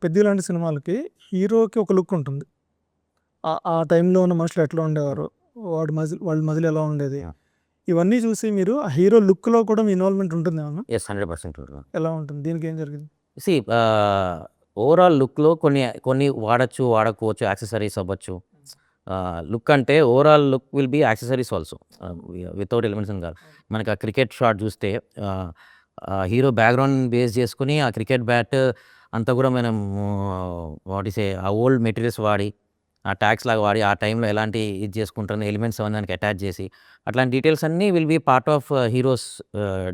'పెద్ది' లాంటి సినిమాలకి హీరోకి ఒక లుక్ ఉంటుంది. ఆ టైంలో ఉన్న మనుషులు ఎట్లా ఉండేవారు? వాళ్ళ మజిలీ ఎలా ఉండేది? యాహ్! ఇవన్నీ చూసి మీరు ఆ హీరో లుక్‌లో కూడా మీ ఇన్వాల్వ్‌మెంట్ ఉంటుందేమన్నా? యెస్. 100% ఉంటుంది. ఎలా ఉంటుంది? దీనికేం జరిగింది? సీ ఓవరాల్ లుక్‌లో కొన్ని వాడొచ్చు, వాడకపోవచ్చు. యాక్సెసరీస్ అవ్వచ్చు. లుక్ అంటే overall look will be accessories also. Without elements అని కాదు. మనకి ఆ క్రికెట్ షాట్ చూస్తే హీరో బ్యాక్‌గ్రౌండ్ బేస్ చేసుకొని ఆ క్రికెట్ బ్యాట్ అంతా కూడా మనం వాట్ యూ సే ఆ ఓల్డ్ మెటీరియల్స్ వాడి, ఆ ట్యాగ్స్ లాగా వాడి, ఆ టైంలో ఎలాంటి ఇది చేసుకుంటారో ఎలిమెంట్స్ అవన్నీ దానికి అటాచ్ చేసి, అట్లాంటి డీటెయిల్స్ అన్నీ will be part of heroes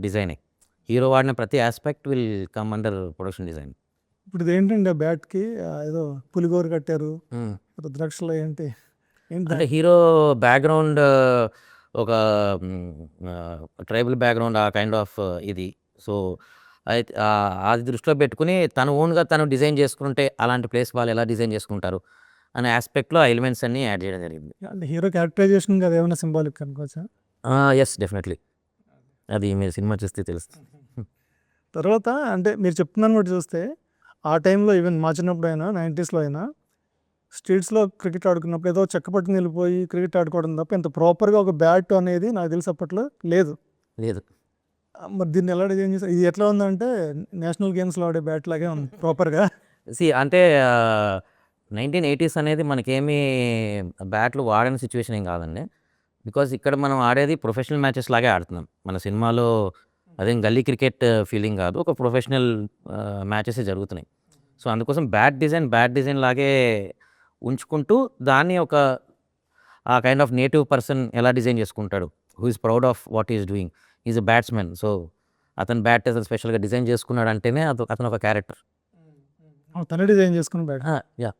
designing. Hero వాడిన ప్రతి aspect will come under production design. ఇప్పుడు ఇదేంటండి ఆ బ్యాట్‌కి ఏదో పులిగోరు కట్టారు. హ్మ్. రుద్రాక్షలో ఏంటి? అంటే హీరో బ్యాక్‌గ్రౌండ్ ఒక ట్రైబల్ బ్యాక్‌గ్రౌండ్ ఆ కైండ్ ఆఫ్ ఇది. సో, అయితే అది దృష్టిలో పెట్టుకొని తను ఓన్‌గా తను డిజైన్ చేసుకుంటే అలాంటి ప్లేస్ వాళ్ళు ఎలా డిజైన్ చేసుకుంటారు అనే యాస్పెక్ట్‌లో ఆ ఎలిమెంట్స్ అన్నీ యాడ్ చేయడం జరిగింది. అంటే హీరో క్యారెక్టరైజేషన్‌కి అదేమన్నా సింబాలిక్ అనుకోవచ్చా? యెస్. డెఫినెట్‌లీ. అది మీరు సినిమా చూస్తే తెలుస్తుంది. తర్వాత అంటే మీరు చెప్తున్నాను బట్టి చూస్తే ఆ టైంలో ఈవెన్ మా చిన్నప్పుడైనా 90స్‌లో అయినా స్ట్రీట్స్‌లో క్రికెట్ ఆడుకున్నప్పుడు ఏదో చెక్క పట్టుకొని వెళ్ళిపోయి క్రికెట్ ఆడుకోవడం తప్ప ఇంత ప్రాపర్‌గా ఒక బ్యాట్ అనేది నాకు తెలిసి అప్పట్లో లేదు. లేదు. మరి దీన్ని ఎలా డిజైన్ చేశారు? ఇది ఎట్లా ఉందంటే నేషనల్ గేమ్స్‌లో ఆడే బ్యాట్ లాగే ఉంది ప్రాపర్‌గా. అంటే 1980s అనేది మనకేమీ బ్యాట్లు వాడని సిట్యుయేషన్ ఏం కాదండి. బికాజ్ ఇక్కడ మనం ఆడేది ప్రొఫెషనల్ మ్యాచెస్ లాగే ఆడుతున్నాం. మన సినిమాలో అదేం గల్లీ క్రికెట్ ఫీలింగ్ కాదు. ఒక ప్రొఫెషనల్ మ్యాచెసే జరుగుతున్నాయి. సో, అందుకోసం బ్యాట్ డిజైన్ లాగే ఉంచుకుంటూ దాన్ని ఆ కైండ్ ఆఫ్ నేటివ్ పర్సన్ ఎలా డిజైన్ చేసుకుంటాడు. Who is proud of what he is doing. He is a batsman. So, అతను బ్యాట్ స్పెషల్‌గా డిజైన్ చేసుకున్నాడంటేనే అతను ఒక క్యారెక్టర్. తనే డిజైన్ చేసుకున్న బ్యాట్. యాహ్!